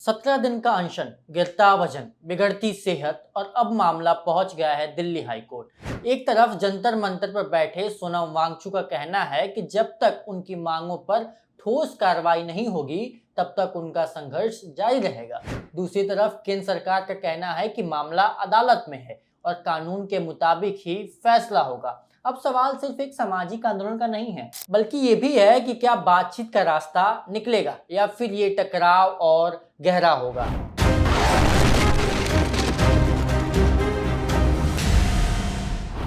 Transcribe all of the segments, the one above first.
17 दिन का अनशन, गिरता वजन, बिगड़ती सेहत और अब मामला पहुंच गया है दिल्ली हाई कोर्ट। एक तरफ जंतर मंतर पर बैठे सोनम वांगचुक का कहना है कि जब तक उनकी मांगों पर ठोस कार्रवाई नहीं होगी तब तक उनका संघर्ष जारी रहेगा। दूसरी तरफ केंद्र सरकार का कहना है कि मामला अदालत में है और कानून के मुताबिक ही फैसला होगा। अब सवाल सिर्फ एक सामाजिक आंदोलन का नहीं है, बल्कि ये भी है कि क्या बातचीत का रास्ता निकलेगा या फिर ये टकराव और गहरा होगा।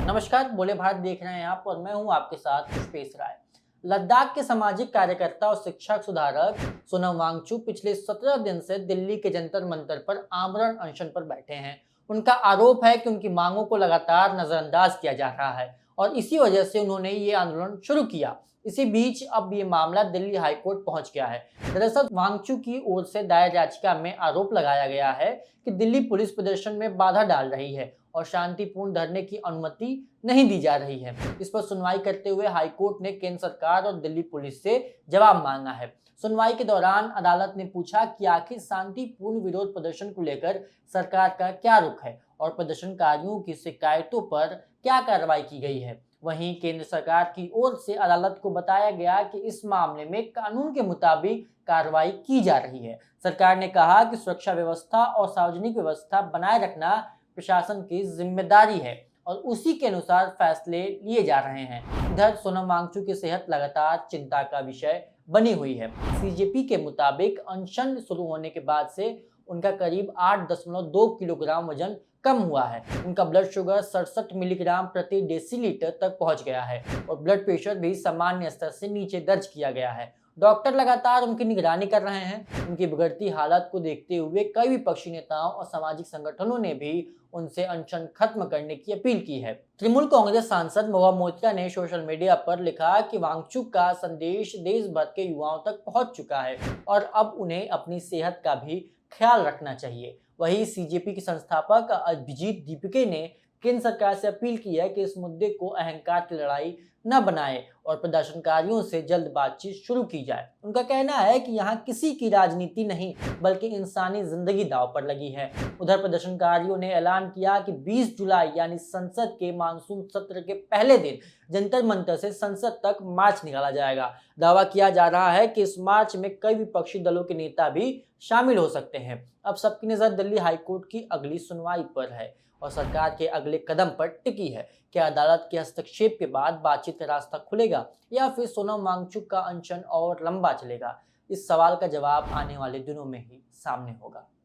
नमस्कार, बोले भारत देख रहे हैं आप और मैं हूं आपके साथ पुष्पेश राय। लद्दाख के सामाजिक कार्यकर्ता और शिक्षक सुधारक सोनम वांगचुक पिछले 17 दिन से दिल्ली के जंतर मंतर पर आमरण अनशन पर बैठे हैं। उनका आरोप है कि उनकी मांगों को लगातार नजरअंदाज किया जा रहा है और इसी वजह से उन्होंने ये आंदोलन शुरू किया। इसी बीच अब ये मामला दिल्ली हाईकोर्ट पहुंच गया है। दरअसल वांगचुक की ओर से दायर याचिका में आरोप लगाया गया है कि दिल्ली पुलिस प्रदर्शन में बाधा डाल रही है और शांतिपूर्ण धरने की अनुमति नहीं दी जा रही है। इस पर सुनवाई करते हुए हाईकोर्ट ने केंद्र सरकार और दिल्ली पुलिस से जवाब मांगा है। सुनवाई के दौरान अदालत ने पूछा कि आखिर शांतिपूर्ण विरोध प्रदर्शन को लेकर सरकार का क्या रुख है और प्रदर्शनकारियों की शिकायतों पर क्या कार्रवाई की गई है। वहीं केंद्र सरकार की ओर से अदालत को बताया गया कि इस मामले में कानून के मुताबिक कार्रवाई की जा रही है। सरकार ने कहा कि सुरक्षा व्यवस्था और सार्वजनिक व्यवस्था बनाए रखना प्रशासन की जिम्मेदारी है और उसी के अनुसार फैसले लिए जा रहे हैं। इधर सोनम वांगचुक की सेहत लगातार चिंता का विषय बनी हुई है। सीजेपी के मुताबिक अनशन शुरू होने के बाद से उनका करीब 8.2 किलोग्राम वजन कम हुआ है। उनका ब्लड शुगर 67 मिलीग्राम प्रति डेसीलीटर तक पहुंच गया है और ब्लड प्रेशर भी सामान्य स्तर से नीचे दर्ज किया गया है। डॉक्टर लगातार उनकी निगरानी कर रहे हैं। उनकी बिगड़ती हालत को देखते हुए कई विपक्षी नेताओं और सामाजिक संगठनों ने भी उनसे अनशन खत्म करने की अपील की है। तृणमूल कांग्रेस सांसद महुआ मोइत्रा ने सोशल मीडिया पर लिखा कि वांगचुक का संदेश देश भर के युवाओं तक पहुंच चुका है और अब उन्हें अपनी सेहत का भी ख्याल रखना चाहिए। वहीं सीजेपी के संस्थापक अभिजीत दीपके ने केंद्र सरकार से अपील की है कि इस मुद्दे को अहंकार की लड़ाई न बनाए और प्रदर्शनकारियों से जल्द बातचीत शुरू की जाए। उनका कहना है कि यहाँ किसी की राजनीति नहीं बल्कि इंसानी जिंदगी दांव पर लगी है। उधर प्रदर्शनकारियों ने ऐलान किया कि 20 जुलाई यानी संसद के मानसून सत्र के पहले दिन जंतर मंतर से संसद तक मार्च निकाला जाएगा। दावा किया जा रहा है कि इस मार्च में कई विपक्षी दलों के नेता भी शामिल हो सकते हैं। अब सबकी नजर दिल्ली हाईकोर्ट की अगली सुनवाई पर है और सरकार के अगले कदम पर टिकी है। क्या अदालत के हस्तक्षेप के बाद बातचीत का रास्ता खुलेगा या फिर सोनम वांगचुक का अनशन और लंबा चलेगा? इस सवाल का जवाब आने वाले दिनों में ही सामने होगा।